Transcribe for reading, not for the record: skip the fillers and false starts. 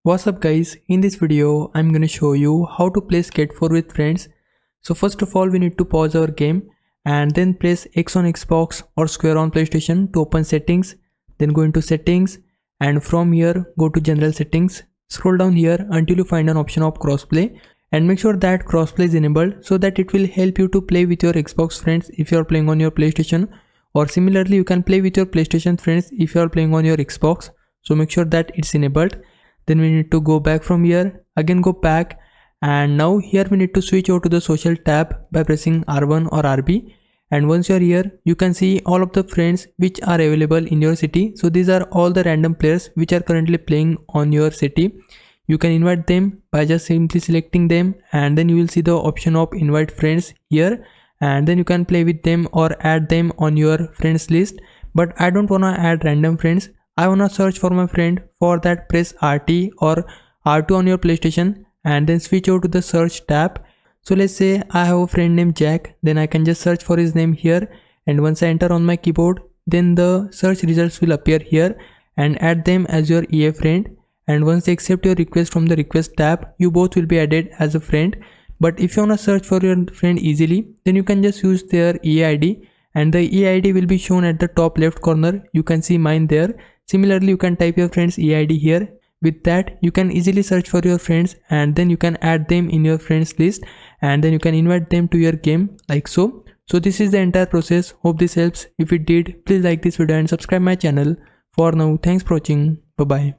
What's up guys, in this video I'm gonna show you how to play Skate 4 with friends. So first of all we need to pause our game and then press X on Xbox or square on PlayStation to open settings, then go into settings and from here go to general settings. Scroll down here until you find an option of crossplay and make sure that crossplay is enabled so that it will help you to play with your Xbox friends if you are playing on your PlayStation, or similarly you can play with your PlayStation friends if you are playing on your Xbox. So make sure that it's enabled. Then we need to go back from here, again go back, and now here we need to switch over to the social tab by pressing R1 or RB. And once you are here, you can see all of the friends which are available in your city. So these are all the random players which are currently playing on your city. You can invite them by just simply selecting them, and then you will see the option of invite friends here, and then you can play with them or add them on your friends list. But I don't wanna add random friends. I wanna search for my friend. For that press RT or R2 on your PlayStation and then switch over to the search tab. So let's say I have a friend named Jack, then I can just search for his name here, and once I enter on my keyboard, then the search results will appear here, and add them as your EA friend. And once they accept your request from the request tab, you both will be added as a friend. But if you wanna search for your friend easily, then you can just use their EA ID, and the EA ID will be shown at the top left corner. You can see mine there. Similarly, you can type your friend's EID here. With that, you can easily search for your friends and then you can add them in your friends list, and then you can invite them to your game like so. So this is the entire process. Hope this helps. If it did, please like this video and subscribe my channel. For now, thanks for watching. Bye bye.